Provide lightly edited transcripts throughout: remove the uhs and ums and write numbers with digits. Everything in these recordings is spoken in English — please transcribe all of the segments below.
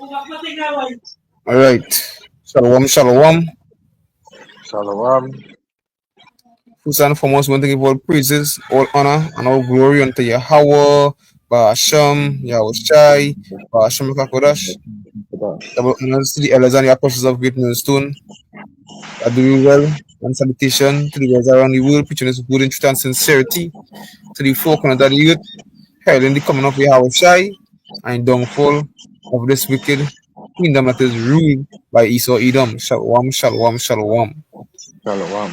All right. Shalom, shalom. Shalom. First and foremost, we want to give all praises, all honor, and all glory unto Yahweh, Ba'ashem, Yahushai, Ba'ashem Kakodash. Double honors to the elders and the apostles of Great Millstone that do well, and salutation to the brothers around the world, preaching this word in truth and sincerity, to the four corners of the earth, heralding the coming of Yahushai, and downfall of this wicked kingdom that is ruled by Esau Edom. Shalom, shalom, shalom. Shalom.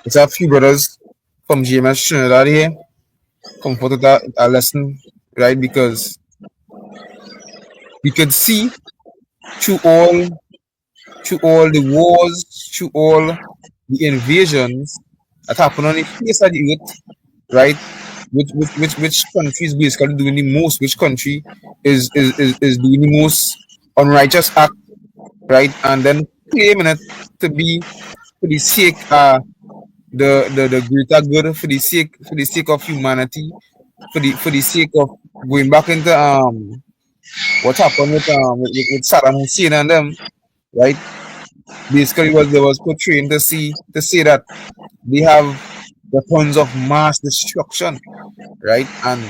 It's a few brothers from GMS Trinidad here comforted that lesson, right? Because we could see through all the wars, through all the invasions that happen on the face of the earth, right? Which country is basically doing the most? Which country is doing the most unrighteous act, right? And then claiming it to be for the sake the greater good, for the sake of humanity, for the sake of going back into what happened with Saddam Hussein and them, right? Basically, what they was portraying to say that they have weapons of mass destruction, right? And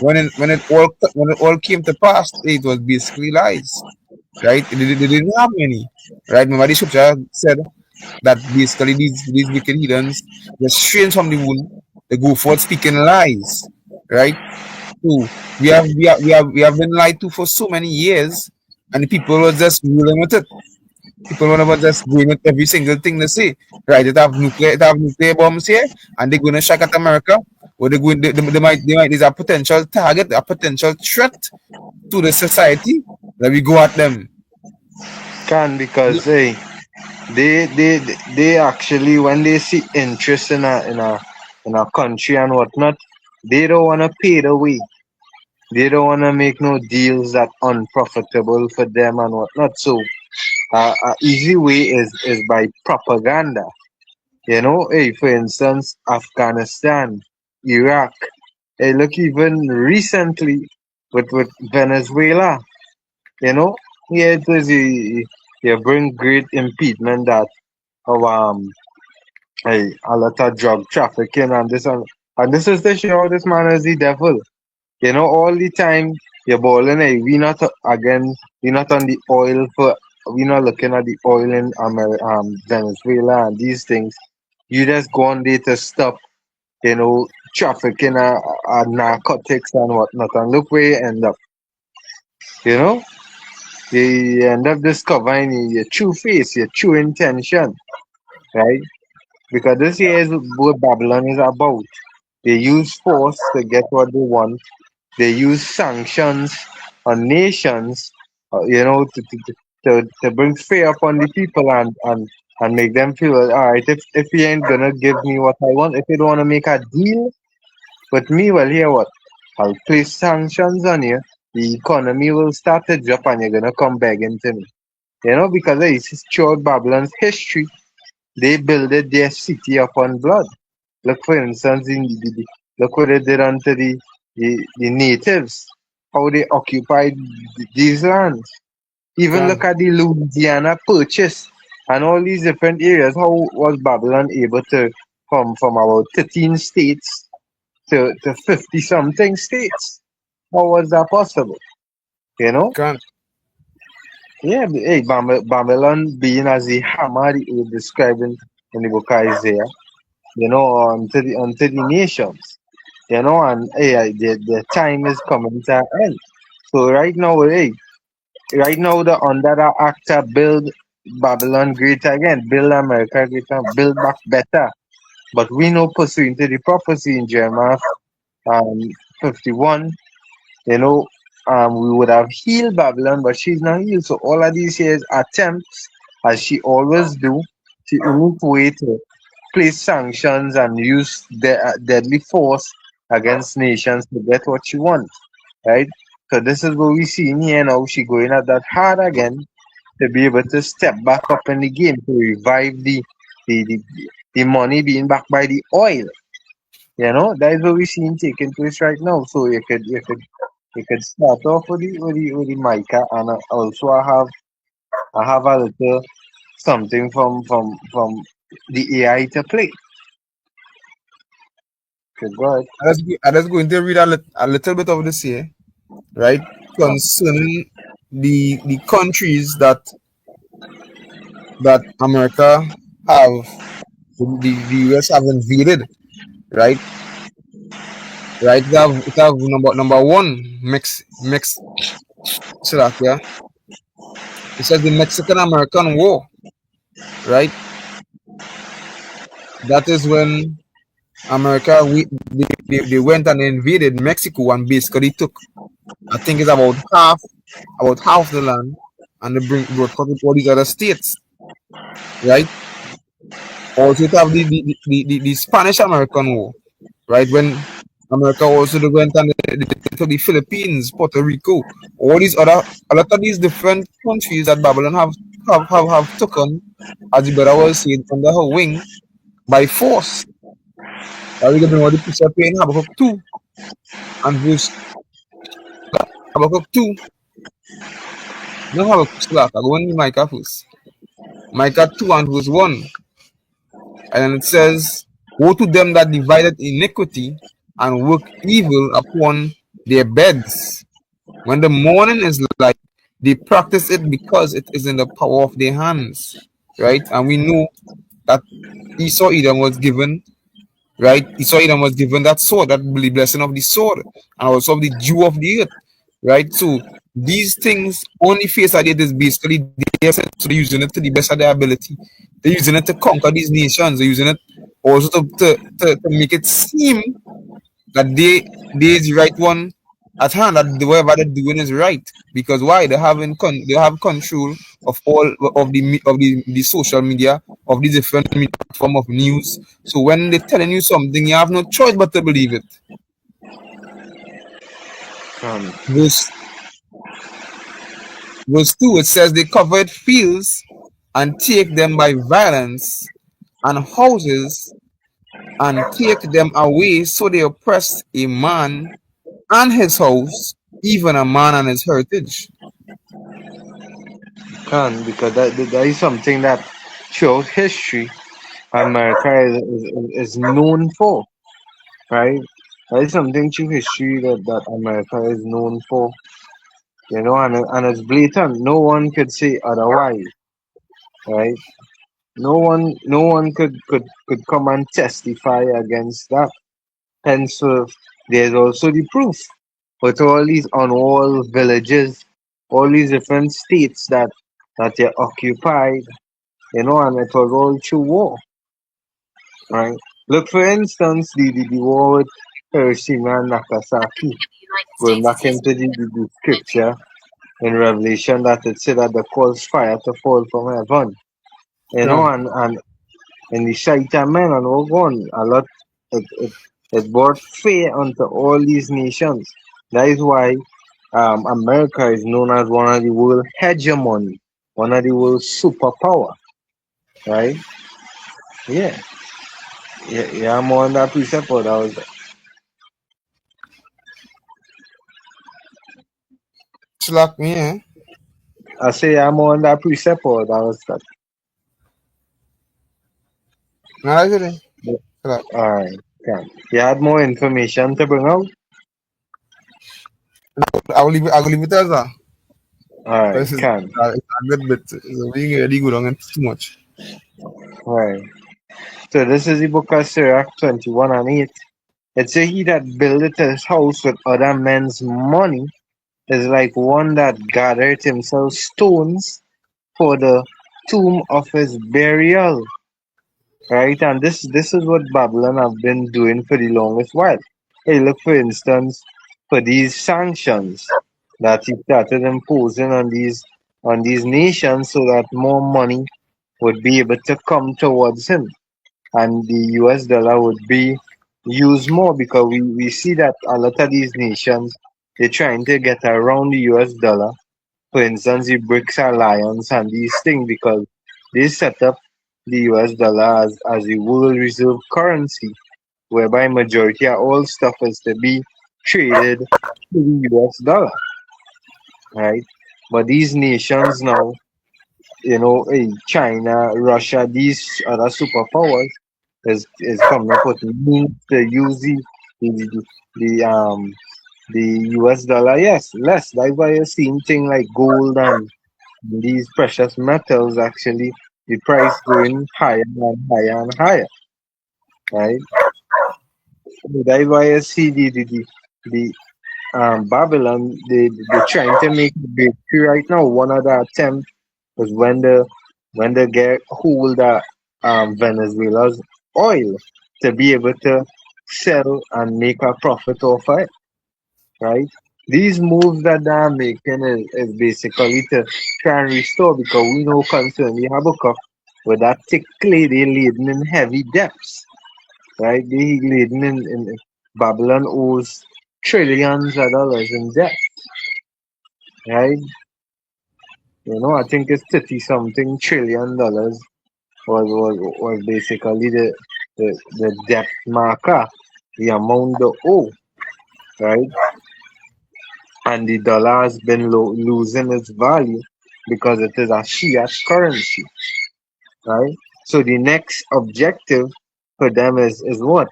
when it all came to pass, it was basically lies, right? They didn't have any, right? Remember the scripture said that basically these wicked heathens, they're strange from the womb, they go forth speaking lies, right? So we have been lied to for so many years, and the people were just ruling with it. People were just going with every single thing they say. Right, they have nuclear bombs here, and they're going to strike at America. Or they might there's a potential target, a potential threat to the society. That we go at them. Because they actually, when they see interest in a country and whatnot, they don't wanna pay the way. They don't wanna make no deals that unprofitable for them and whatnot. So a easy way is by propaganda. For instance, Afghanistan, Iraq. Hey, look, even recently with Venezuela, you know, yeah, it was you bring great impediment that of a lot of drug trafficking and this is to show this man is the devil. All the time you're balling. Hey, we not on the oil for we not looking at the oil in Venezuela and these things. You just go on there to stop, trafficking narcotics and whatnot. And look where you end up. You know, you end up discovering your true face, your true intention, right? Because this here is what Babylon is about. They use force to get what they want. They use sanctions on nations, to bring fear upon the people and make them feel, all right, if you ain't gonna give me what I want, if you don't want to make a deal with me, well, here what? I'll place sanctions on you. The economy will start to drop and you're gonna come begging to me. Because it's throughout Babylon's history, they builded their city upon blood. Look, for instance, look what they did unto the natives, how they occupied these lands. Even look Can at the Louisiana Purchase and all these different areas. How was Babylon able to come from about 13 states to 50 something states? How was that possible? You know? can Yeah, hey, Babylon being as the hammer it was described in the book of Isaiah, unto the nations, and hey, the time is coming to an end. So right now the under the actor build Babylon great again, build America greater, build back better. But we know pursuing to the prophecy in Jeremiah um 51, you know, we would have healed Babylon, but she's not healed. So all of these years attempts, as she always do, to unique way to place sanctions and use deadly force against nations to get what she wants, right? So this is what we see in here now. She going at that hard again to be able to step back up in the game to revive the, the, the money being backed by the oil. That is what we're seeing taking place right now. So you could We could start off with the mica, and also I have a little something from the AI to play. Okay, go ahead. I'm just going to read a little bit of this here, right? Concerning the countries that America have, the US have invaded, right? Right? It have number one, Slovakia. It says the Mexican American War, right? That is when they went and invaded Mexico and basically took, I think it's about half the land, and they brought all these other states, right? Also, to have the Spanish American War, right? When America also went and they took the Philippines, Puerto Rico, all these other, a lot of these different countries that Babylon have taken, as the brother was saying, under her wing by force. That we can bring all the picture in Habakkuk 2 and verse Habakkuk 2, not Habakkuk Slack, I go in Micah first. Micah 2 and verse 1. And it says, woe to them that divided iniquity and work evil upon their beds. When the morning is light, they practice it because it is in the power of their hands. Right? And we know that Esau Edom was given, right? Esau Edom was given that sword, that blessing of the sword, and also of the dew of the earth. Right? So these things only face at it is basically their sense. So they're using it to the best of their ability. They're using it to conquer these nations. They're using it also to make it seem that they is the right one at hand, that whatever they're doing is right. Because why? They have control of all of the social media, of the different media form of news. So when they're telling you something, you have no choice but to believe it. Um, Verse verse 2, it says they covered fields and take them by violence, and houses and take them away, so they oppressed a man and his house, even a man and his heritage. can because that is something that throughout history America is known for, right? That is something through history that America is known for, and it's blatant. No one could say otherwise, right? No one could come and testify against that. Hence, there's also the proof. With all these unwalled villages, all these different states that they occupied, and it was all through war, right? Look, for instance, the war with Hiroshima and Nagasaki, going back into the scripture in Revelation that it said that the cause fire to fall from heaven, Yeah. and in the sight of men and all gone, a lot, it brought fear unto all these nations. That is why America is known as one of the world hegemony, one of the world superpower, right? Yeah, yeah, I'm on that precept. That was Slack me, eh? I say I'm on that precept. That was that. Not actually. Slack. All right, okay. You had more information to bring out. I will leave it as that. All right, This is can. it's a good bit. So we really go down into too much. All right. So this is the book of Sirach 21 and 8. It says, he that buildeth his house with other men's money is like one that gathered himself stones for the tomb of his burial. Right? And this is what Babylon have been doing for the longest while. Hey, look, for instance, for these sanctions that he started imposing on these nations so that more money would be able to come towards him, and the US dollar would be used more, because we see that a lot of these nations, they're trying to get around the US dollar. For instance, the BRICS alliance and these things, because they set up the US dollar as the world reserve currency, whereby majority of all stuff is to be traded to the US dollar, right? But these nations now, China, Russia, these other superpowers is coming up with means to use the, the um the US dollar, yes, less. That's why you're seeing things like gold and these precious metals actually the price going higher and higher and higher, right? That's why you see the Babylon, they're trying to make a breakthrough right now. One of the attempt was when they get hold of Venezuela's oil to be able to sell and make a profit off it, right? These moves that they're making is basically to try and restore because we know concerning Habakkuk with that thick clay they laden in heavy depths, right? They laden in Babylon owes trillions of dollars in debt, right? I think it's 30 something trillion dollars was basically the debt marker, the amount they owe, right? And the dollar has been losing its value because it is a fiat currency, right? So the next objective for them is what?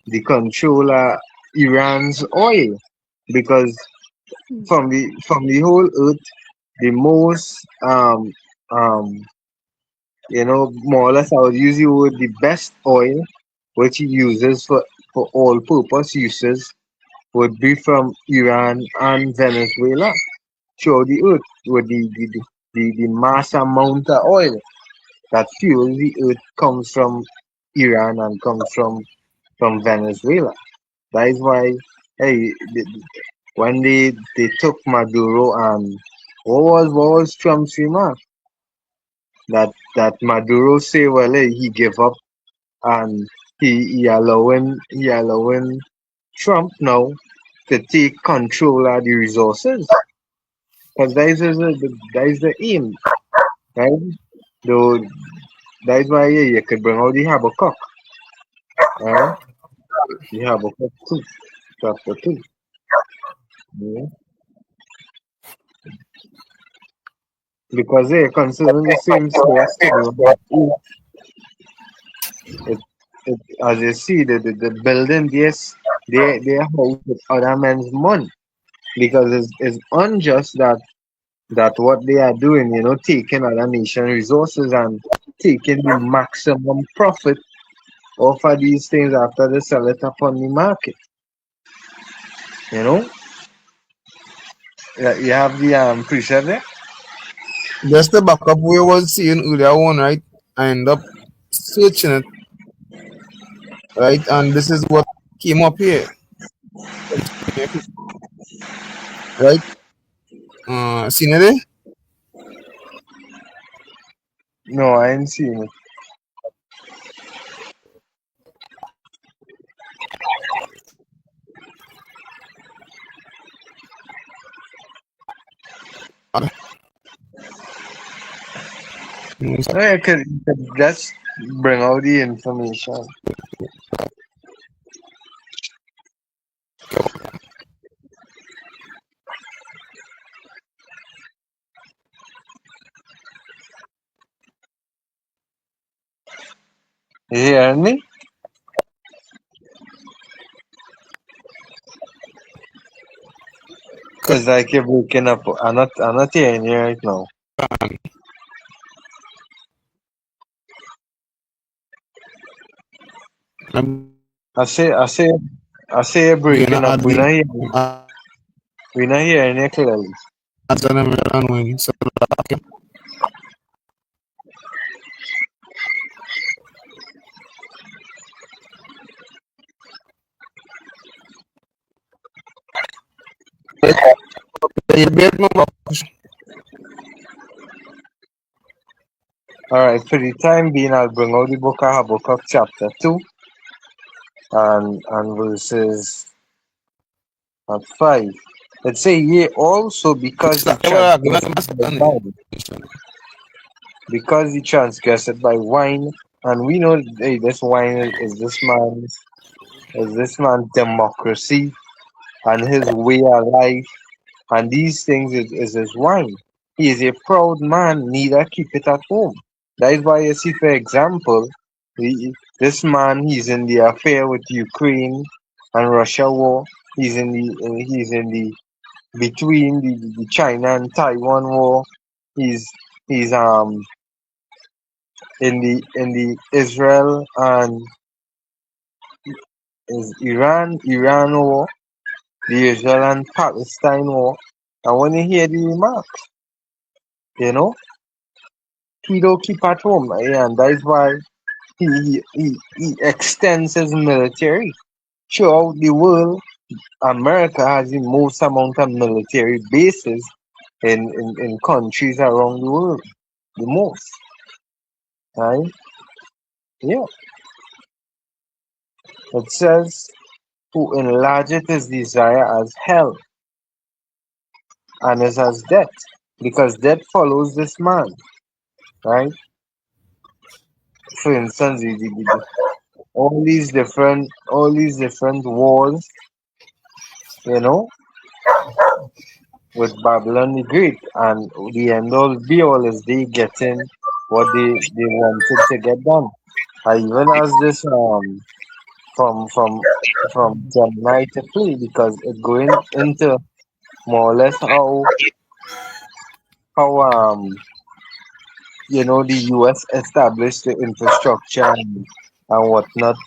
The control of Iran's oil, because from the whole earth, the most more or less I would use the word the best oil, which he uses for all purpose uses, would be from Iran and Venezuela throughout the earth with the mass amount of oil that fuels the earth comes from Iran and comes from Venezuela. That is why, hey, when they took Maduro and what was Trump's remark? That Maduro say, well, hey, he gave up and he allowing Trump now to take control of the resources because that is the aim, right? Though that is why, yeah, you could bring out the Habakkuk, right? The Habakkuk 2, chapter 2. Yeah. Because they're considering the same source. It, as you see, the building, yes, their house with other men's money. Because it's unjust that what they are doing, taking other nation resources and taking the maximum profit off of these things after they sell it upon the market. You know, you have the precept there. Just the backup we was seeing earlier on, right? I end up searching it, right? And this is what came up here, right? Seen it there? No, I ain't seen it. Mm, so- No, you could just bring out the information. You hearing me? It's like you're breaking up. I'm not hearing you right now. I'm I say you're gonna breaking up. add We're the not hearing. We're not hearing you clearly. ads and I'm going. So you bet me about All right. For the time being, I'll bring out the book of Habakkuk chapter 2 and verses at 5. It say, yea, also because he transgressed by wine, and we know, hey, this wine is this man's democracy, and his way of life and these things is his wine. He is a proud man, neither keep it at home. That is why you see, for example, this man, he's in the affair with Ukraine and Russia war. He's in the between the China and Taiwan war. He's in the Israel and is Iran war, the Israel and Palestine war. And when you hear the remarks, you know, he don't keep at home, and that is why he extends his military throughout the world. America has the most amount of military bases in countries around the world, the most, right? Yeah, it says, who enlargeth his desire as hell and is as death, because death follows this man, right? For instance, all these different wars, you know, with Babylon the Great, and the end all be all is they getting what they wanted to get done. Even as this from from from Gemini to play, because it going into more or less how the US established the infrastructure and whatnot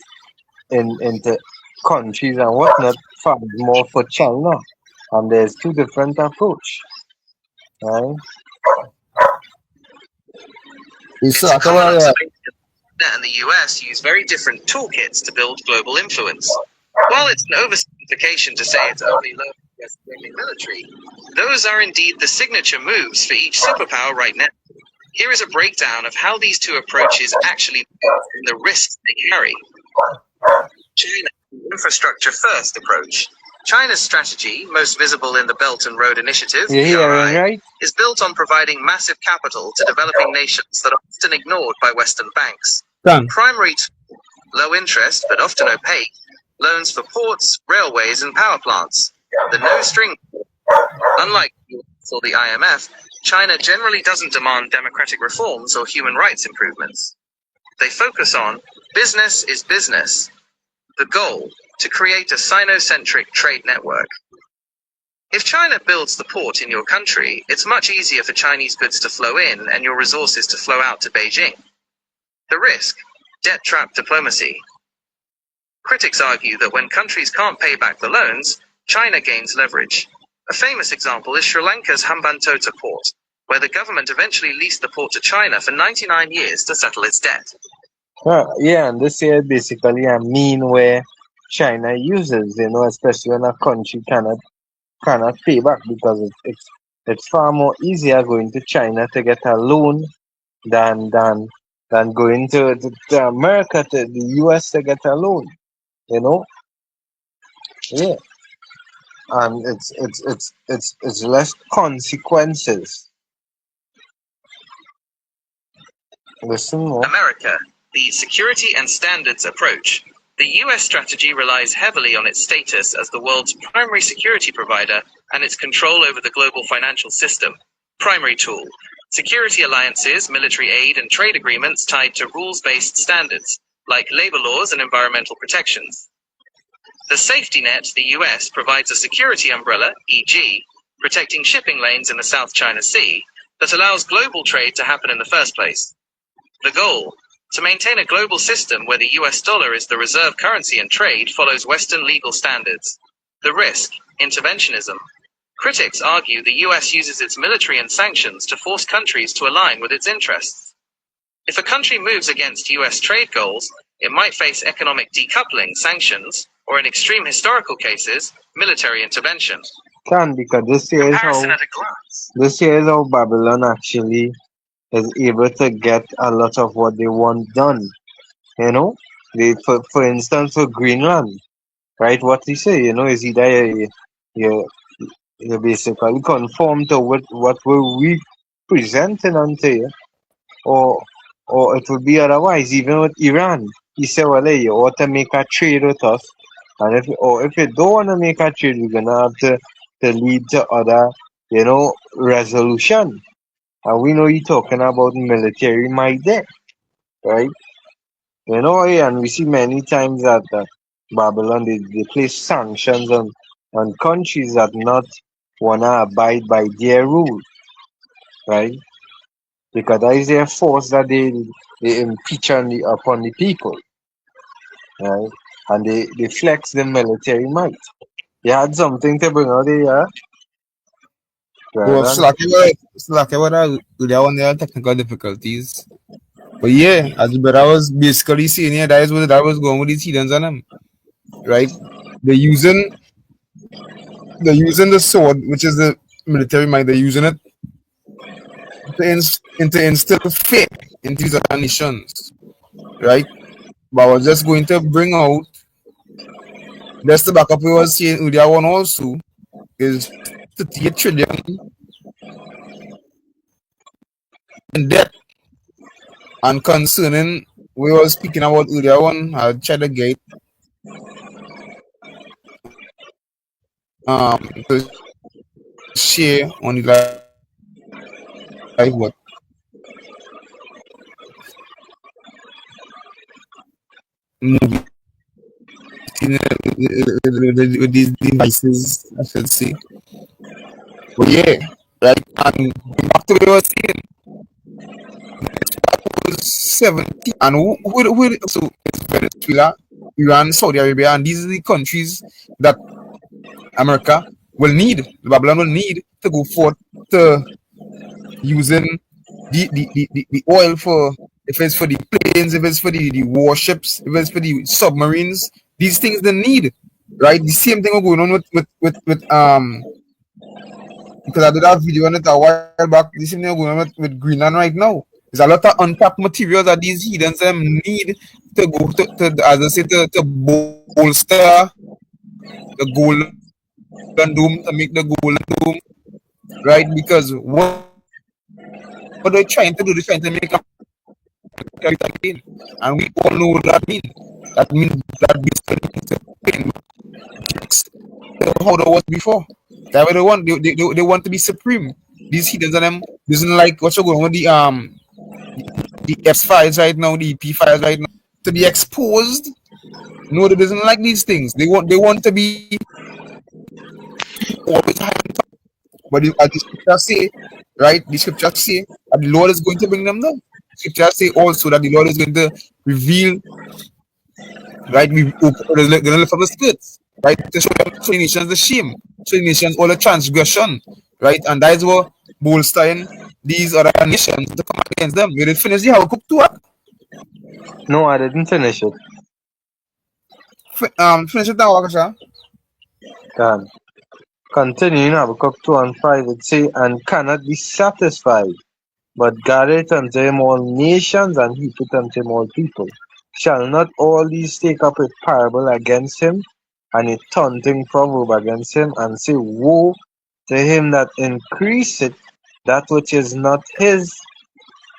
into countries and whatnot far more for China. And there's two different approach, right? It's It's a a common couple, observation that China and the US use very different toolkits to build global influence. While it's an oversimplification to say it's only low US military, those are indeed the signature moves for each superpower right now. Here is a breakdown of how these two approaches actually move and the risks they carry. China, infrastructure first approach. China's strategy, most visible in the Belt and Road Initiative, You hearing BRI, right? is built on providing massive capital to developing nations that are often ignored by Western banks. Done. Primary low interest but often opaque loans for ports, railways, and power plants. The no string. Unlike the US or the IMF, China generally doesn't demand democratic reforms or human rights improvements. They focus on business is business. The goal, to create a Sino-centric trade network. If China builds the port in your country, it's much easier for Chinese goods to flow in and your resources to flow out to Beijing. The risk, debt trap diplomacy. Critics argue that when countries can't pay back the loans, China gains leverage. A famous example is Sri Lanka's Hambantota port, where the government eventually leased the port to China for 99 years to settle its debt. Yeah, and this here basically a mean where China uses, especially when a country cannot pay back, because it's far more easier going to China to get a loan than going to America, to the US, to get a loan. You know, yeah, and it's less consequences. Listen more. America, the security and standards approach. The US strategy relies heavily on its status as the world's primary security provider and its control over the global financial system. Primary tool. Security alliances, military aid, and trade agreements tied to rules-based standards, like labor laws and environmental protections. The safety net, the US, provides a security umbrella, e.g., protecting shipping lanes in the South China Sea, that allows global trade to happen in the first place. The goal, to maintain a global system where the US dollar is the reserve currency and trade follows Western legal standards. The risk, interventionism. Critics argue the US uses its military and sanctions to force countries to align with its interests. If a country moves against US trade goals, it might face economic decoupling, sanctions, or in extreme historical cases, military intervention. Because this here is Comparison at a glance. this here is how Babylon actually is able to get a lot of what they want done. For instance, for Greenland, right? What they say, is either you basically conform to what we presenting unto you, or it would be otherwise. Even with Iran, he said, well, hey, you ought to make a trade with us, And if you don't want to make a trade, you're gonna have to lead to other, resolution. And we know you're talking about military might there, right? And we see many times that Babylon they place sanctions on countries that not wanna abide by their rules, right? Because that is their force that they impeach upon the people, right? And they flex the military might. You had something to bring out there, Well, Jordan. slack about that, there one there are technical difficulties. But yeah, as the brother was basically saying, yeah, that is what that was going with these heathens on them, right? They're using they're using the sword, which is the military might. They're using it to instill fear into these other nations, right? But I was just going to bring out just the backup we was saying with that one also is 38 trillion in debt. And concerning we were speaking about earlier one, I tried to get to share on the live what movie with these devices, I should say. But yeah, right. And back to what I was saying, it was 70. And who so it's Venezuela, Iran, Saudi Arabia, and these are the countries that America will need, Babylon will need to go forth to using the oil for, if it's for the planes, if it's for the warships, if it's for the submarines, these things they need, right? The same thing going on with because I did that video on it a while back. The same thing going on with Greenland right now. There's a lot of untapped materials that these heathens need to go to as I say to bolster the golden dome, to make the golden dome, right? Because what they're trying to do, they're trying to make America great again. And we all know what that means. That means that basically means to pin how it was before. That's what they want. They want to be supreme. These heathens and them doesn't like what's going on with the S files right now, the EP files right now, to be exposed. No, they doesn't like these things. They want to be always high on top. But as the scriptures say, right? The scriptures say that the Lord is going to bring them down. Scriptures say also that the Lord is going to reveal, right? We going to lift up the skirts, right? To show the nations the shame, show the nations all the transgression, right? And that is what bolstering these other nations to come against them. You did finish the Habakkuk 2 act? No, I didn't finish it. Finish it now, Wakasha. Can continuing Habakkuk 2 and 5, it say, and cannot be satisfied, but gathereth unto him all nations, and heapeth unto him all people. Shall not all these take up a parable against him, and a taunting proverb against him, and say, woe to him that increaseth that which is not his?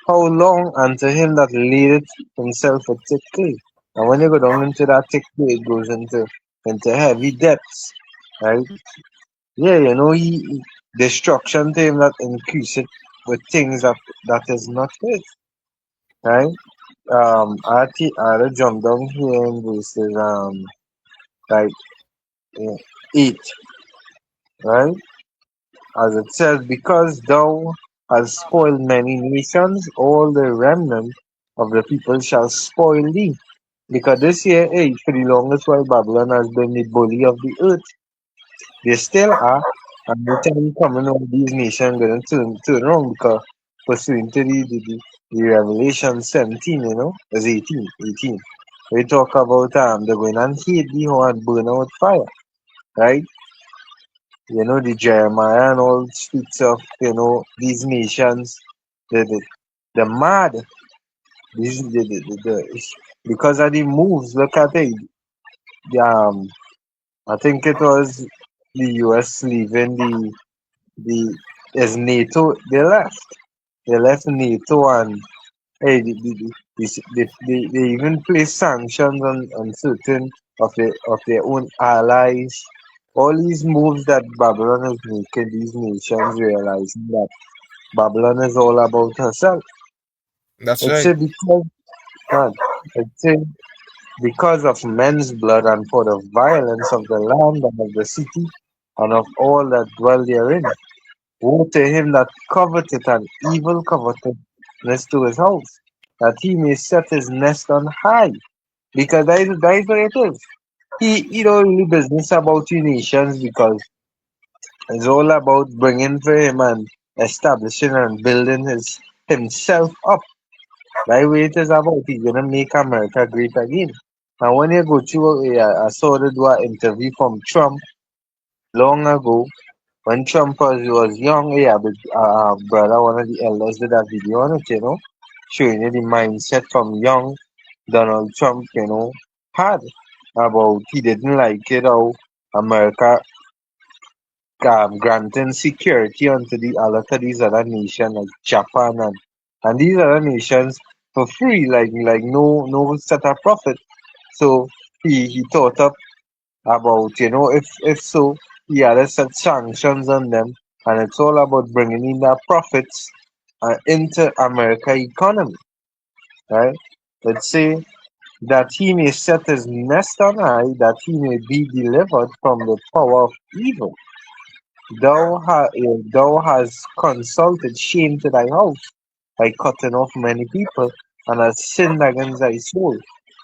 How long? And to him that ladeth himself with thick clay. And when you go down into that thick clay, it goes into heavy depths, right? Yeah, destruction to him that increaseth with things that is not his, right? I had to jump down here in verses like uh, 8, right? As it says, because thou hast spoiled many nations, all the remnant of the people shall spoil thee. Because this year, for the longest while, Babylon has been the bully of the earth. They still are, and the time coming when these nations going to turn around because pursuant to the Revelation 17, it's 18. We talk about they're going and hate thee and burn out fire, right? The Jeremiah and all speaks of, these nations, the mad, this because of the moves. Look at it. I think it was the US leaving the as NATO. They left NATO, and hey, They even place sanctions on certain of their own allies. All these moves that Babylon is making, these nations realizing that Babylon is all about herself. That's It's right. a because man, it's a because of men's blood and for the violence of the land and of the city and of all that dwell therein. Woe to him that coveteth an evil covetousness to his house, that he may set his nest on high. Because that is what it is. He don't really business about you nations because it's all about bringing for him and establishing and building himself up. That's what it is about. He's gonna make America great again. And when you go through, I saw the do an interview from Trump long ago when Trump was young. Yeah, but brother, one of the elders did that video on it, showing you the mindset from young Donald Trump, had about he didn't like it how America granting security onto a lot of these other nations like Japan and these other nations for free, like no set of profit. So he thought up about if so he had to set sanctions on them, and it's all about bringing in the profits into America economy, right? Let's say that he may set his nest on high, that he may be delivered from the power of evil. Thou hast consulted shame to thy house by cutting off many people, and hast sinned against thy soul.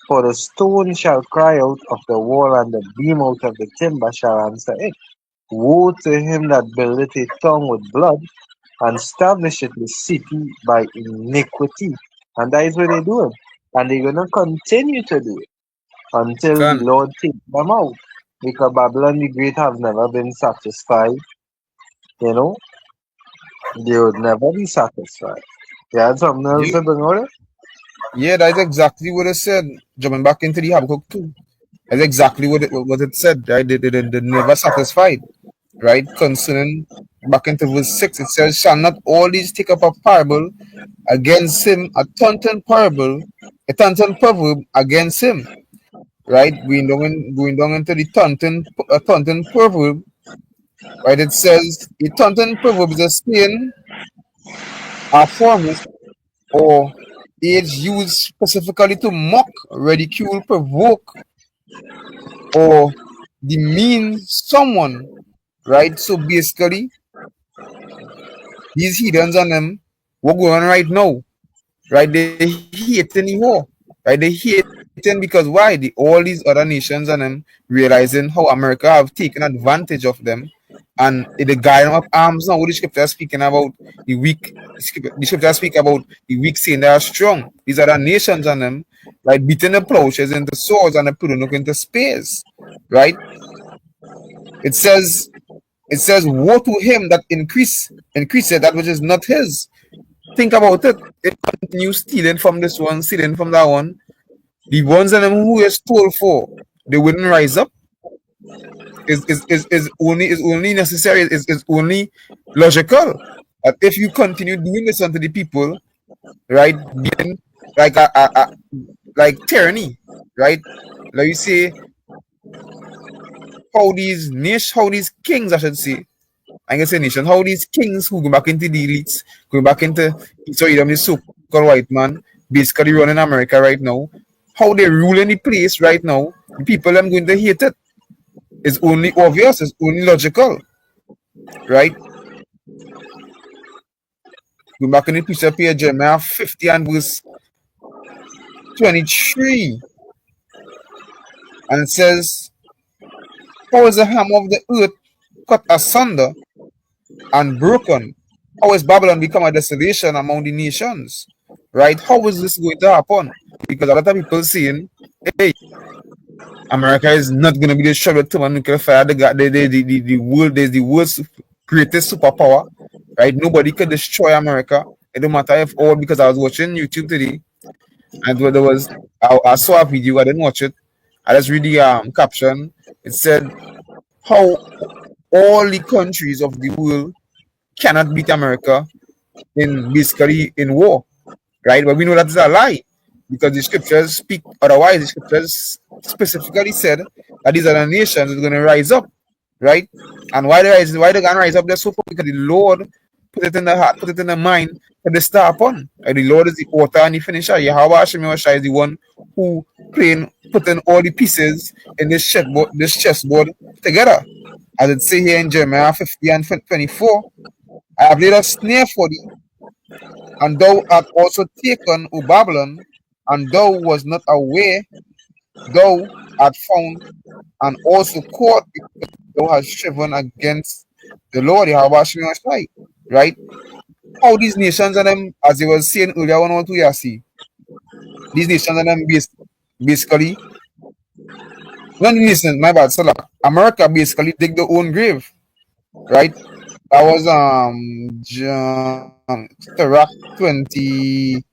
For the stone shall cry out of the wall, and the beam out of the timber shall answer it. Woe to him that buildeth a town with blood, and establisheth the city by iniquity. And that is what they're doing. And they're going to continue to do it until the Con. Lord takes them out. Because Babylon the Great have never been satisfied, you know, they would never be satisfied. You had something else Yeah, to bring out? yeah, that's exactly what it said. Jumping back into the Habakkuk too. That's exactly what it said, right? They never satisfied, right? Concerning back into verse 6, it says, shall not all these take up a parable against him, a taunting parable, a taunting proverb against him, right? Going down into the taunting proverb, right? It says, a taunting proverb is a saying, a form or age used specifically to mock, ridicule, provoke, or demean someone, right? So basically, these heathens and them, what going on right now, right? They hating the war, right? They hating because why? All these other nations and them realizing how America have taken advantage of them, and the guy them up arms now. What the scripture is speaking about the weak. The scripture speak about the weak saying they are strong. These other nations and them, right? Beating the plowshares into swords and the putting into spears, right? It says it says, woe to him that increaseth that which is not his. Think about it. It continues stealing from this one, stealing from that one. The ones of them who is stole for, they wouldn't rise up. Is only necessary, is only logical. That if you continue doing this unto the people, right, being like like tyranny, right? Like you say, how these kings, I should say, I can say nation, how these kings who go back into the elites, go back into so them the so-called white man, basically running America right now, how they rule any place right now, the people them going to hate it. It's only obvious, it's only logical, right? Go back in the piece of page, Jeremiah 50 and verse 23, and it says, how is the hammer of the earth cut asunder and broken? How is Babylon become a desolation among the nations? Right? How is this going to happen? Because a lot of people saying, hey, America is not going to be destroyed with thermonuclear fire. The world is the world's greatest superpower. Right? Nobody can destroy America. It don't matter if all, because I was watching YouTube today and there was I saw a video, I didn't watch it. I just read the caption. It said how all the countries of the world cannot beat America in basically in war, right? But we know that is a lie. because the scriptures speak otherwise. The scriptures specifically said that these other nations are going to rise up, right? And why they going to rise up there so far? Because the Lord put it in the heart, put it in the mind for the star upon. And the Lord is the author and the finisher. Yahweh Hashem Yahushua is the one who putting all the pieces in this chessboard together. As it say here in Jeremiah 50 and 24, I have laid a snare for thee, and thou art also taken, O Babylon, and thou was not aware, thou art found, and also caught, because thou hast striven against the Lord, Yahweh Hashem Yahushua, right? How these nations and them, as they was saying earlier, 1 or 2 years, see, these nations and them basically, not the nations, my bad, so America basically dig their own grave, right? That was Iraq 20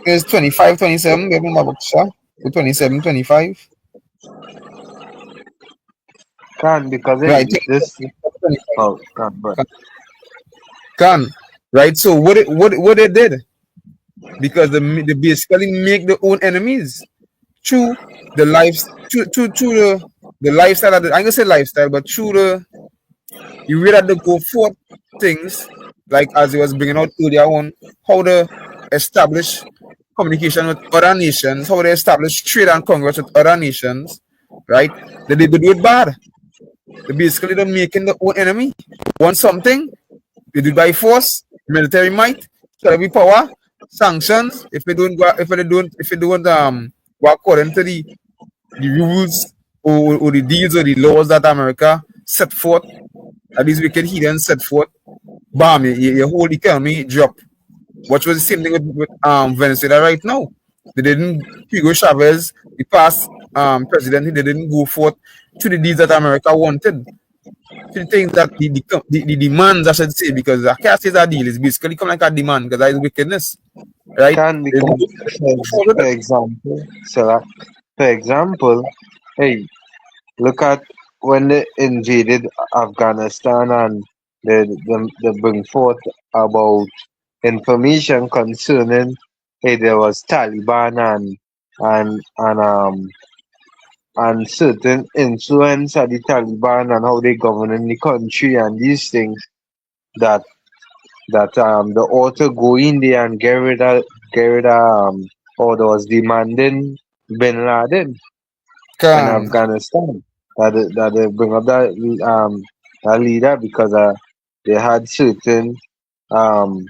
is 25, 27, maybe my book, sir. 27, 25. Can because Right, this 25. oh can but Can, right? So what they did, because they basically make their own enemies through the lives through the lifestyle of I'm gonna say lifestyle, but through the way that they go for things, like as he was bringing out earlier on, how they establish communication with other nations, how they establish trade and congress with other nations, right? They do it bad. They basically they're making their own enemy. Want something, they do it by force, military might, military power, sanctions. If they don't go according to the rules or the deals or the laws that America set forth, that these wicked heathens set forth, bam, your whole economy drop. Which was the same thing with Venezuela right now. They didn't Hugo Chavez, the past president, they didn't go forth to the deeds that America wanted. To the things that the demands, I should say, because I can't say that deal is basically come like a demand because that is wickedness, right? can They didn't because go forward for with it. example, so for example, hey, look at when they invaded Afghanistan and they bring forth about information concerning hey there was Taliban and certain influence of the Taliban and how they govern in the country and these things that the author go in there and get rid of or was demanding Bin Laden in Can, Afghanistan. That they bring up that leader because they had certain um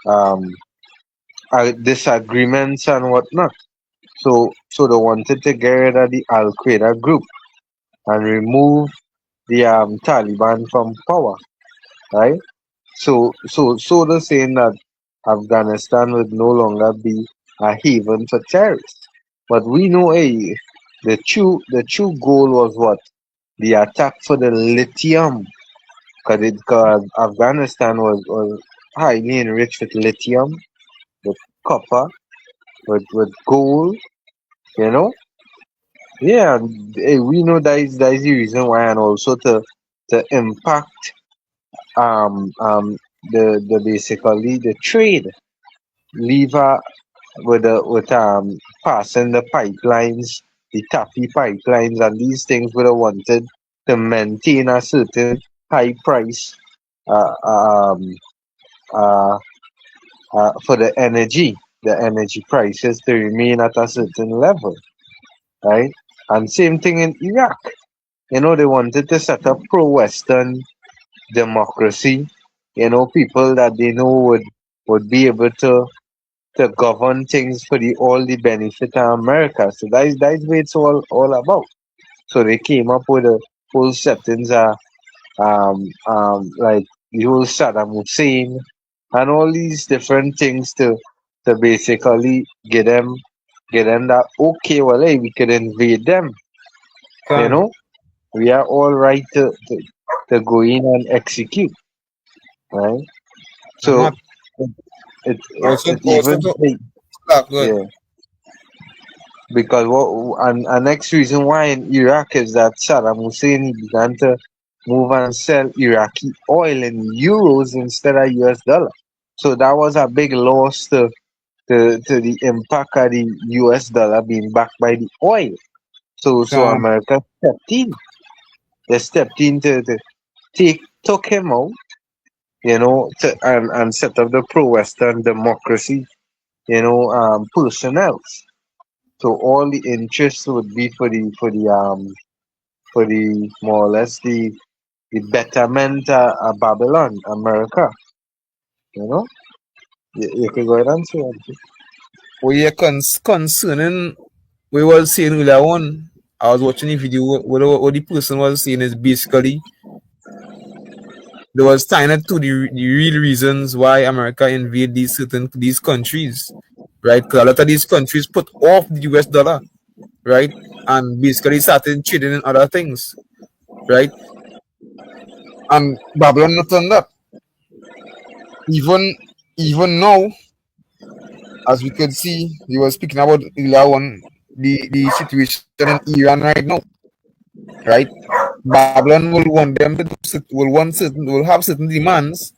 um disagreements and whatnot. So they wanted to get rid of the Al Qaeda group and remove the Taliban from power, right? So they're saying that Afghanistan would no longer be a haven for terrorists. But we know the true goal was what? The attack for the lithium. Because Afghanistan was highly enriched with lithium, with copper, with gold, you know? Yeah, we know that is the reason why, and also to impact the basically the trade lever with passing the pipelines, the taffy pipelines, and these things would have wanted to maintain a certain high price uh, um, uh, for the energy prices to remain at a certain level, right? And same thing in Iraq. They wanted to set up pro-Western democracy. People that they know would be able to govern things for all the benefit of America. So that's what it's all about. So they came up with a whole settings like the whole Saddam Hussein and all these different things to basically get them that okay, well, hey, we could invade them. You can. know, we are all right to go in and execute, right? I'm So not it it, also it even to hey, good. yeah. Because and next reason why in Iraq is that Saddam Hussein he began to move and sell Iraqi oil in euros instead of US dollar. So that was a big loss to the impact of the US dollar being backed by the oil. So Can America stepped in. They stepped in to took him out, and set up the pro-Western democracy, personnel. So all the interest would be for the more or less the betterment of Babylon, America. You know, you can go ahead and say it. we are concerning we was saying earlier on. I was watching a video. What the person was saying is basically they was tying it to the real reasons why America invade these countries, right? Because a lot of these countries put off the US dollar, right, and basically started trading in other things, right? And Babylon not on that. Even even now, as we could see, you were speaking about earlier on the situation in Iran right now, right? Babylon will want them to will have certain demands,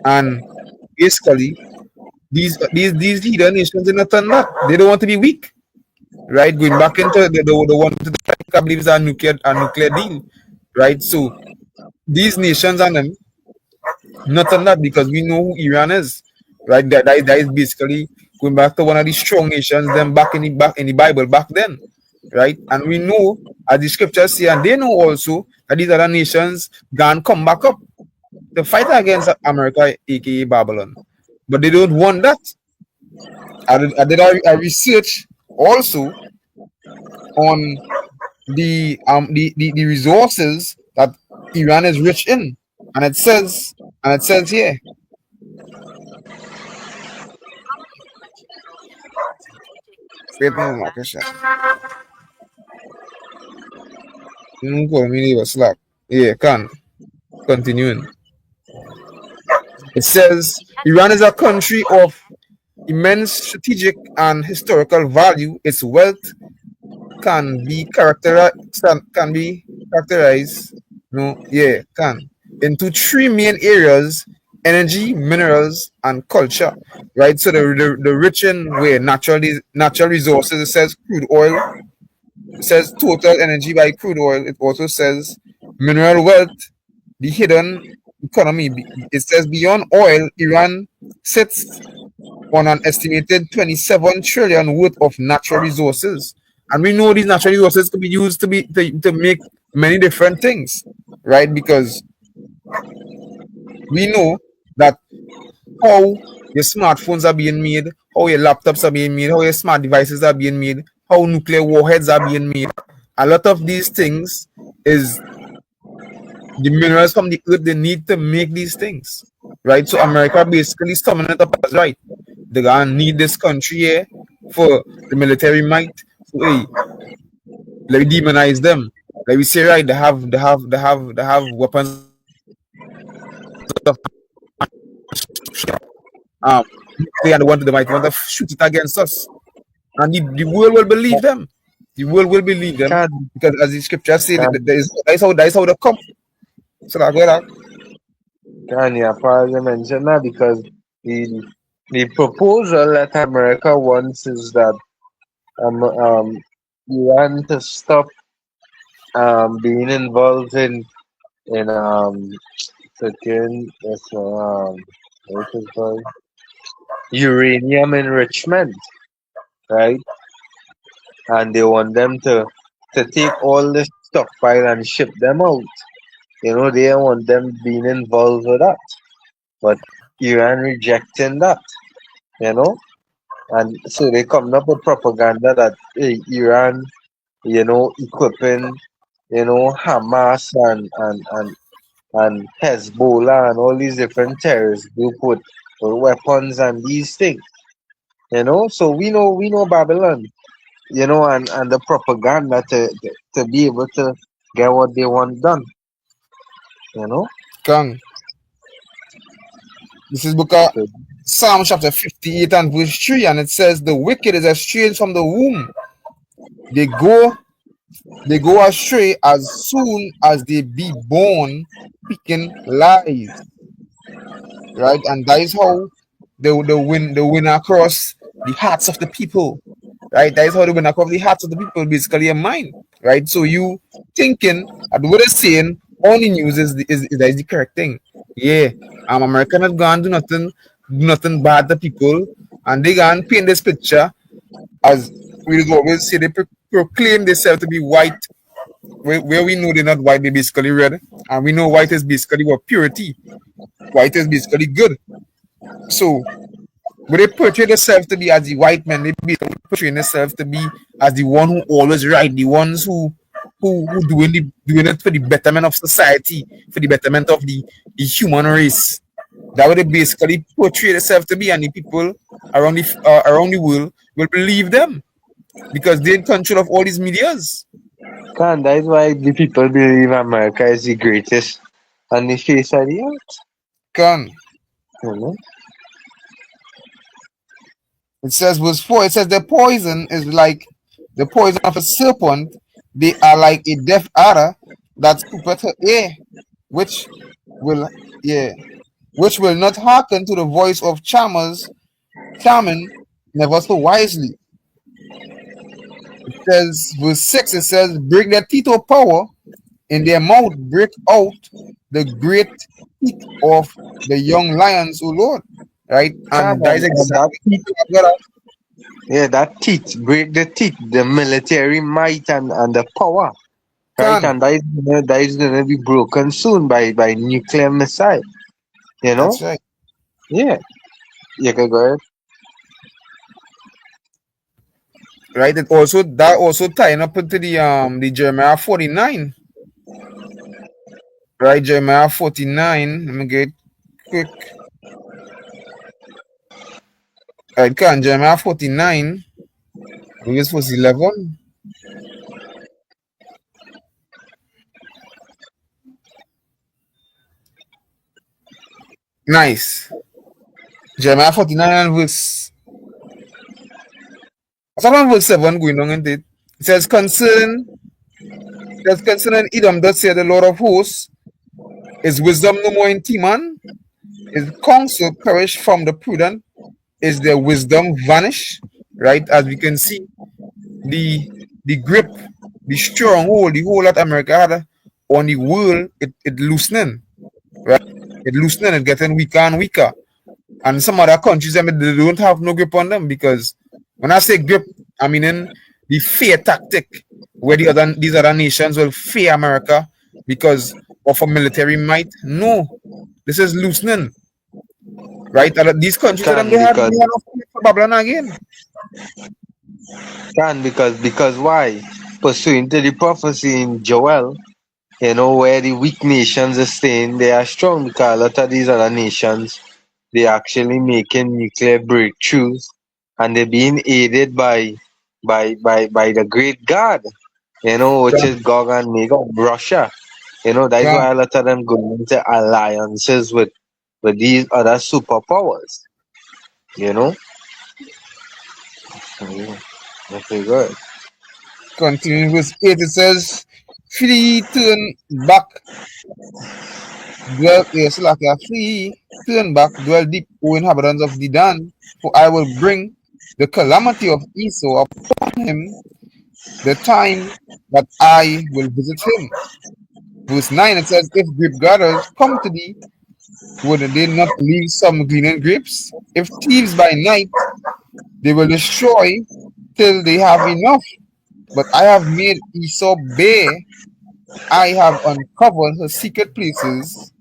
and basically these leader nations in not on that. They don't want to be weak, right? Going back into the one to I believe is a nuclear deal, right? So these nations and them not on that because we know who Iran is, right? That is basically going back to one of the strong nations, them back in the Bible back then, right? And we know as the scriptures say, and they know also that these other nations can come back up to fight against America, aka Babylon, but they don't want that. I did a research also on the resources that Iran is rich in, and it says here. Wait, no, Marcus. Nunca me was slack. Yeah, can continuing. It says Iran is a country of immense strategic and historical value. Its wealth can be characterized no yeah can into three main areas: energy, minerals, and culture. Right. So the rich in where natural resources. It says crude oil. It says total energy by crude oil. It also says mineral wealth, the hidden economy. It says beyond oil, Iran sits on an estimated 27 trillion worth of natural resources. And we know these natural resources could be used to make many different things, right? Because we know that how your smartphones are being made, how your laptops are being made, how your smart devices are being made, how nuclear warheads are being made. A lot of these things is the minerals from the earth they need to make these things, right? So America basically summing it up as right. They're gonna need this country here for the military might. So hey, let me demonize them. Like we say, right? They have weapons of um they are the one to the might want to shoot it against us. And the world will believe them. The world will believe them Can because as the scriptures say can that is how they come. So that go ahead. can yeah, probably mention that because the the proposal that America wants is that Iran to stop being involved in certain what is it called, uranium enrichment, right? And they want them to take all this stockpile and ship them out. They don't want them being involved with that. But Iran rejecting that, you know. And so they come up with propaganda that Iran, equipping, Hamas and Hezbollah and all these different terrorist group with weapons and these things. So we know Babylon, and the propaganda to be able to get what they want done, you know. Kang, this is book of So, Psalm chapter 58 and verse 3, and it says, "The wicked is estranged from the womb. They go they go astray as soon as they be born, speaking lies." Right? And that is how the win across the hearts of the people, right? That is how they win across the hearts of the people, basically a mind, right? So you thinking that what they're saying on the news is that is the correct thing. Yeah, America not gonna do nothing bad to people, and they gonna paint this picture as we always say they proclaim themselves to be white, where we know they're not white, they're basically red, and we know white is basically what purity, white is basically good. So but they portray themselves to be as the white man. They be portraying themselves to be as the one who always right, the ones who doing it for the betterment of society, for the betterment of the human race. That what they basically portray themselves to be, and the people around the world will believe them because they're in control of all these medias. Can that is why the people believe America is the greatest on the face of the earth. Can You know? it says verse 4, it says the poison is like the poison of a serpent. They are like a deaf adder that scoopeth her ear, which will yeah, which will not hearken to the voice of charmers, charming never so wisely. It says verse 6, it says, break their teeth of power, in their mouth break out the great teeth of the young lions, O Lord. Right? Can And that is and that exactly teeth, what yeah, that teeth, break the teeth, the military might and the power, right? can. And that is gonna be broken soon by nuclear missile. You know? That's right. Yeah. You can go ahead. Right? That also tying up into the Jeremiah 49. Right, Jeremiah 49. Let me get quick. Right, can Jeremiah 49. I think it's verse 11. Nice. Jeremiah 49 and verse. What's around verse 7 going on in it? It says, concerning Edom, thus say the Lord of hosts, is wisdom no more in Teman? Is counsel perish from the prudent? Is their wisdom vanish? Right? As we can see, the the grip, the stronghold, the whole that America had on the world, it loosening, right? It loosening, it getting weaker and weaker. And some other countries, I mean, they don't have no grip on them because when I say grip, I mean in the fear tactic, where these other nations will fear America because of a military might. No, this is loosening, right? And these countries that them Can they had no fear for Babylon again. because why? Pursuing to the prophecy in Joel, you know, where the weak nations are staying, they are strong because a lot of these other nations they actually making nuclear breakthroughs and they're being aided by the great God, you know, which is Gone, Gog and Magog, Russia. You know, that's gone. why a lot of them go into alliances with these other superpowers. You know? Yeah, that's very good. Continuing with 8, it says, flee, turn back, dwell, yes, like a flee, turn back, dwell deep, O inhabitants of Dedan, for I will bring the calamity of Esau upon him, the time that I will visit him. Verse 9, it says, if grape gatherers come to thee, would they not leave some gleaning grapes? If thieves by night, they will destroy till they have enough. But I have made Esau bare, I have uncovered her secret places,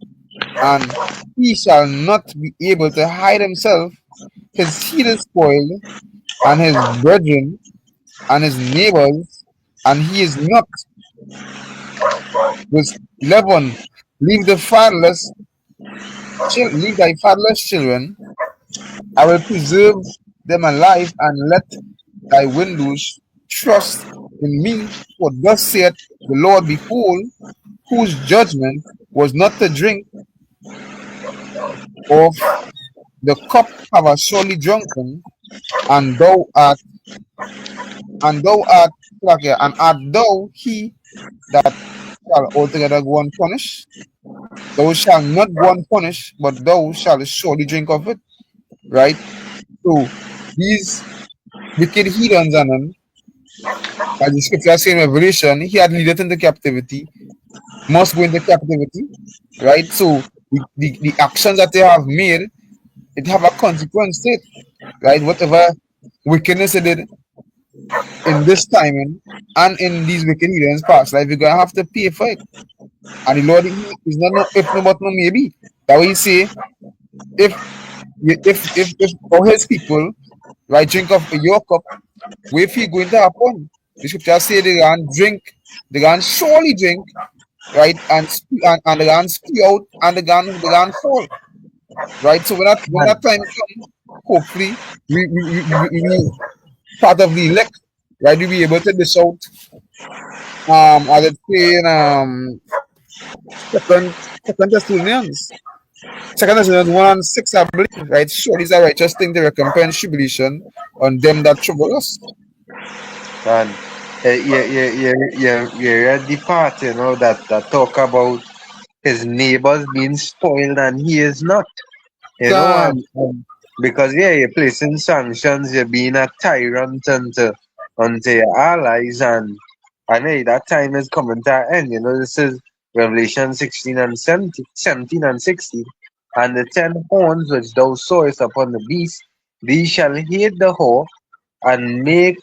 and he shall not be able to hide himself. His seed is spoiled, and his brethren, and his neighbors, and he is not. Verse 11, leave thy fatherless children. I will preserve them alive, and let thy windows trust in me. For thus saith the Lord, behold, whose judgment was not to drink of the cup have I surely drunken, and thou art like and art thou he that shall altogether go unpunished? Thou shalt not go unpunished, but thou shalt surely drink of it. right? So these wicked heathens and them, as the scripture says in Revelation, he had leaded into captivity, must go into captivity, right? So the actions that they have made, it have a consequence to it, right? Whatever wickedness they did in this timing and in these wicked heathens past life, you're gonna have to pay for it. And the Lord is not no if no but no maybe. That way he say if if all his people right drink of your cup, where if he going to happen? The scripture say they can drink, they can surely drink, right? And they can spew out and they can fall. Right. So when that time come, hopefully we part of the elect, right? We'll be able to dish out as it say in second Thessalonians. Second Thessalonians 1:6, I believe, right? Surely is a righteous thing to recompense tribulation on them that trouble us. And you read the part, that talk about his neighbors being spoiled and he is not, Come, and because you're placing sanctions, you're being a tyrant unto your allies, and hey, that time is coming to an end. This is Revelation 16 and 17 and 16. And the 10 horns which thou sawest upon the beast, these shall hate the whore, and make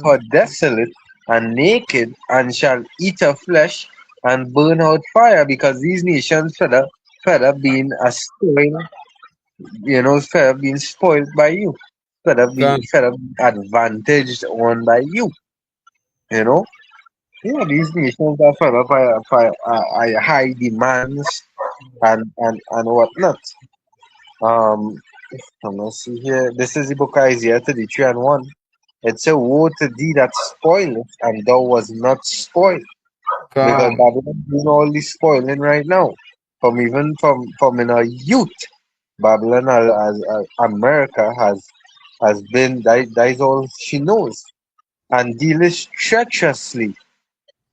her desolate and naked, and shall eat her flesh and burn out fire, because these nations fed up being a spoil, fed up being spoiled by you, come, fed up advantaged on by you, you know. Yeah, these nations are fed up by high demands and whatnot. Um, let's see here. This is the book of Isaiah 33 and 1. It said, woe to thee that spoileth, and thou was not spoiled. Because come, Babylon doing all this spoiling right now. From in our youth, Babylon as America has been that is all she knows. And dealeth treacherously.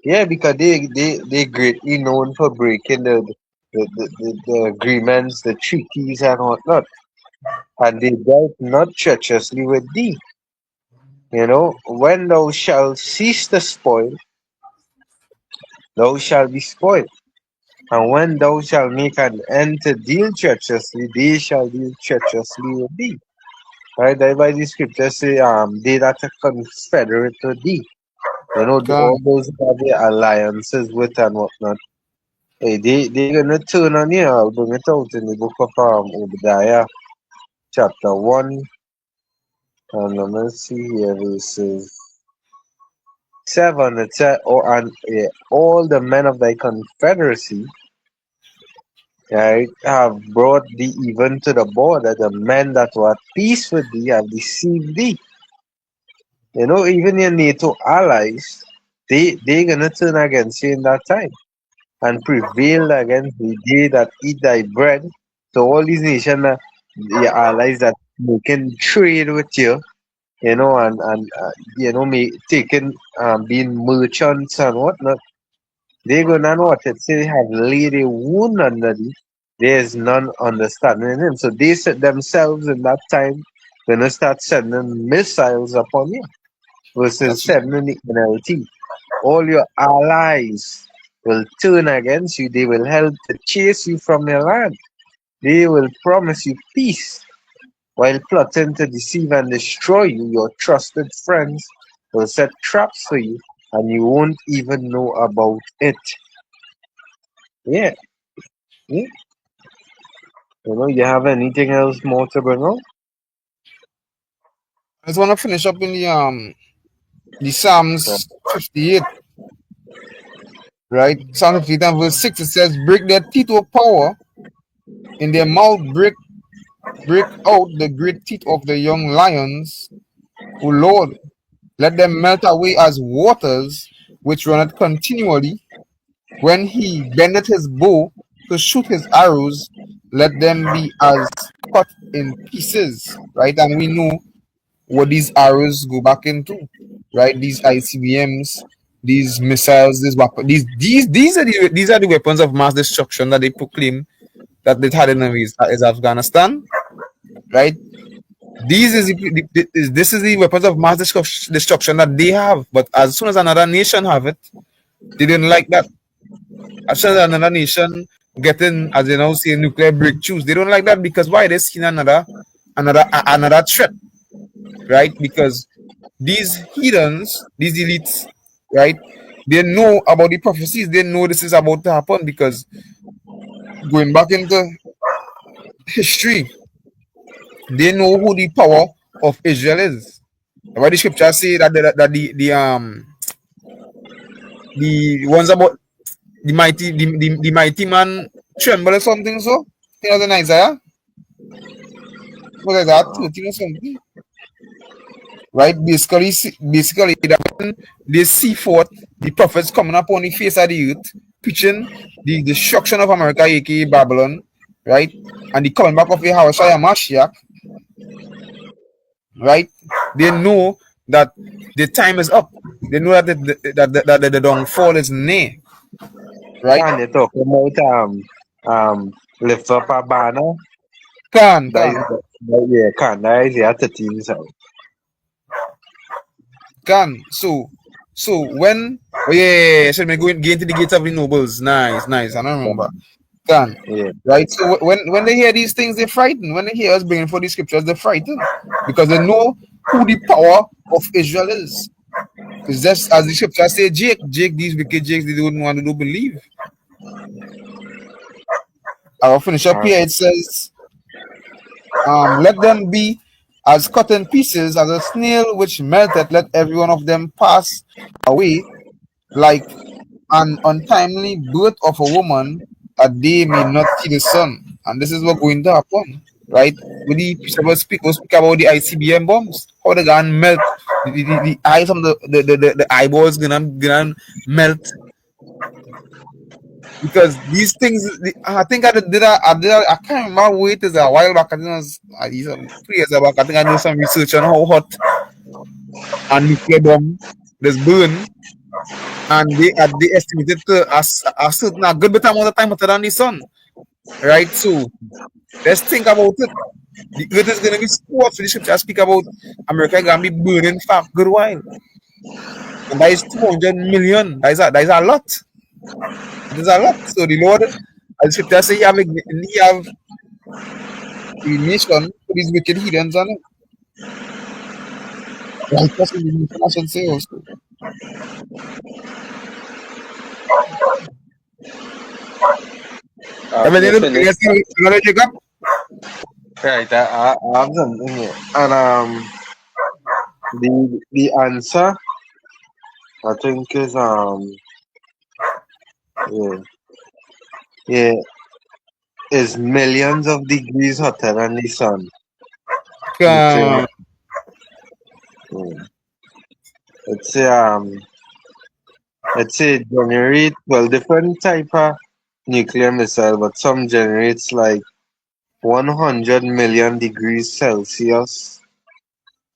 Yeah, because they greatly known for breaking the agreements, the treaties and whatnot. And they dealt not treacherously with thee. When thou shalt cease to spoil, thou shalt be spoiled. And when thou shalt make an end to deal treacherously, they shall deal treacherously with thee. Right? That why the scripture say, they that are confederate to thee. All come. those who have their alliances with and whatnot. Hey, they gonna turn on you. I'll bring it out in the book of Obadiah, chapter 1. And let's see here, verses 7. It said, all the men of thy confederacy, right, have brought thee even to the border. The men that were at peace with thee have deceived thee. Even your NATO allies, they gonna turn against you in that time and prevail against the day that eat thy bread. So all these nations, your allies that making trade with you, taking being merchants and whatnot, they gonna know what it say have laid a wound under thee. There is none understanding him. So they set themselves in that time gonna start sending missiles upon you. Verses That's 7 in the NLT. All your allies will turn against you. They will help to chase you from your land. They will promise you peace while plotting to deceive and destroy you. Your trusted friends will set traps for you and you won't even know about it. Yeah, yeah. You have anything else more to bring up? I just want to finish up in the Uh, Psalms 58, right? Psalm 58 and verse 6, it says, break their teeth with power, in their mouth break out the great teeth of the young lions. O Lord, let them melt away as waters which runneth continually. When he bendeth his bow to shoot his arrows, let them be as cut in pieces, right? And we know what these arrows go back into, right? These ICBMs, these missiles, these weapons, these are the weapons of mass destruction that they proclaim that they had in is Afghanistan, right? These is this is the weapons of mass destruction that they have. But as soon as another nation have it, they didn't like that. As soon as another nation getting, as they now say, nuclear breakthroughs, they don't like that because why? They seen another threat, right? Because these heathens, these elites, right? They know about the prophecies. They know this is about to happen because going back into history, they know who the power of Israel is. Why the scripture say that the ones about the mighty man tremble or something so? You know, in Isaiah? Was Isaiah 13 or something? Right? Basically that when they see forth the prophets coming up on the face of the earth, preaching the destruction of America, aka Babylon, right? And the coming back of Yahushua Mashiach, right? They know that the time is up. They know that the downfall is near, right? And they talk about lift up a banner. Can, That is can. yeah, can that is yeah 13 side. Can. So when oh yeah, so me going get into the gates of the nobles. Nice, nice. I don't remember. Can. Yeah. Right? So when they hear these things, they're frightened. When they hear us bringing for these scriptures, they're frightened. Because they know who the power of Israel is. It's just as the scripture say, Jake, these wicked Jakes, they don't want to believe. I'll finish up Uh, here. It says, let them be as cut in pieces as a snail which melted, let every one of them pass away like an untimely birth of a woman that they may not see the sun. And this is what going to happen, right? When the people speak about the ICBM bombs, how they gonna melt the eyes of the eyeballs gonna melt because these things. I think I can't remember where it is a while back. I think it was 3 years back. I think I did some research on how hot a nuclear bomb is burn and they estimated to a certain a good bit amount of time hotter than the sun, right? So let's think about it. The earth is gonna be so hot for the scripture speak about America gonna be burning for a good while. And that is 200 million. That is a lot. That is a lot. So the Lord, as the scripture say, he have the nation for these wicked heathens on it. Righteous in the nation, I should say also. you Everything finish. you Jacob? Right, I have something here. And the answer I think is yeah, yeah is millions of degrees hotter than the sun. Nuclear. Uh, Yeah. It's generate different type of nuclear missile, but some generates like 100 million degrees Celsius.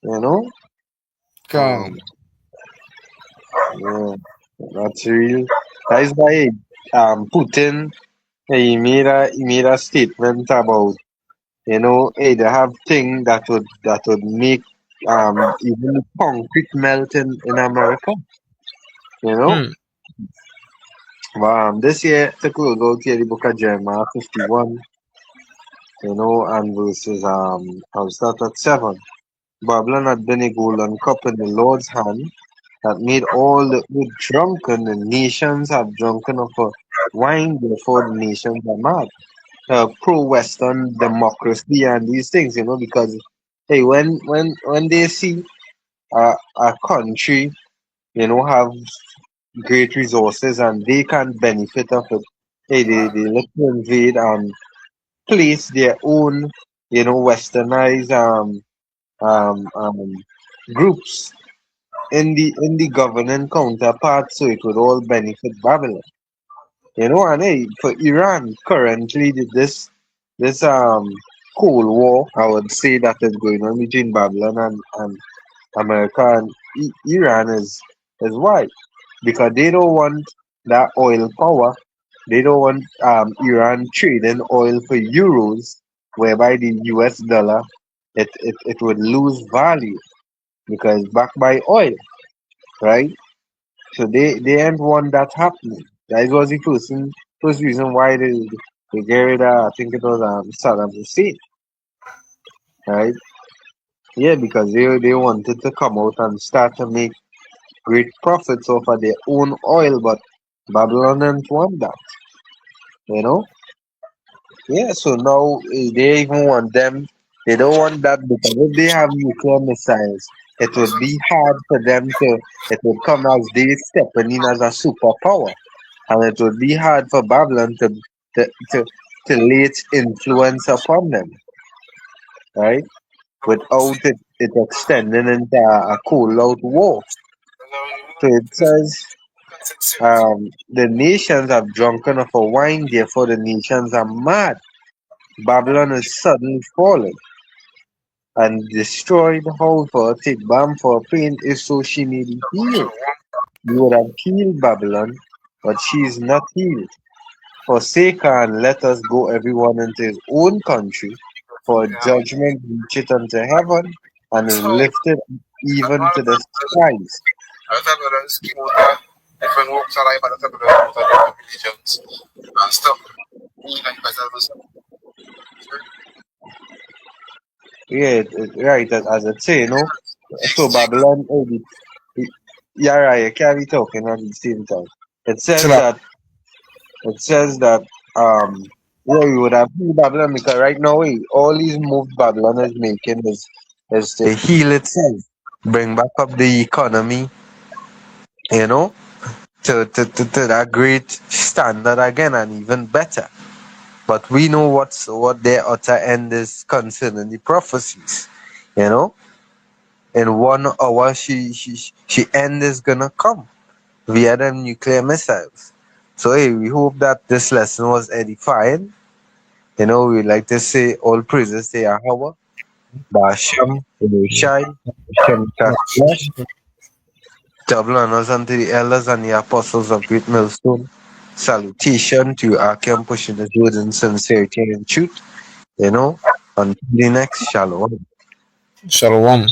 You know, um, can. yeah, that's real. That is why Putin he made a statement about hey they have thing that would make even concrete melt in America. You know, Hmm. this year took a look out here the book of Jeremiah 51. And verses I'll start at 7. Babylon had been a golden cup in the Lord's hand that made all the earth drunken, and nations have drunken of her wine, therefore the nations are mad. Pro-Western democracy and these things, because hey, when they see a country, have great resources and they can benefit of it, hey, they look to invade and place their own, westernized groups in the governing counterpart so it would all benefit Babylon. And hey, for Iran currently this Cold War, I would say that is going on between Babylon and America and Iran is why. Because they don't want that oil power. They don't want Iran trading oil for euros, whereby the US dollar it would lose value because backed by oil, right? So they ain't want that happening. That was the first reason why they get rid of, I think it was Saddam Hussein, right? Yeah, because they wanted to come out and start to make great profits off of their own oil, but Babylon didn't want that, you know? Yeah, so now they even want them, they don't want that because if they have nuclear missiles, it would be hard for them to, it would come as they stepping in as a superpower. And it would be hard for Babylon to, to, to lay its influence upon them, right? Without it extending into a cold out war. So it says, the nations have drunken of a wine, therefore the nations are mad. Babylon is suddenly fallen and destroyed. However, take balm for pain is so she may be healed. You would have healed Babylon, but she is not healed. Forsake her and let us go everyone into his own country, for judgment reacheth unto heaven and is So, lifted even to the skies. other brothers came out of different walks of life, other brothers out of different religions and stuff. Me like myself was Yeah, right, as I say, So Babylon, yeah, right, you can't be talking at the same time. It chill says out. that, it says that, yeah, we would have healed Babylon because right now, all these moves Babylon is making is to heal itself, bring back up the economy, you know, to that great standard again and even better. But we know what their utter end is concerning the prophecies. You know, in 1 hour she end is gonna come via them nuclear missiles. So hey, we hope that this lesson was edifying. You know, we like to say all praises to Yahweh, Basham, Shai, Shem Shakwash, double honors unto the elders and the apostles of Great Millstone. Salutation to Akim pushing the word in sincerity and truth. Until the next shalom. Shalom.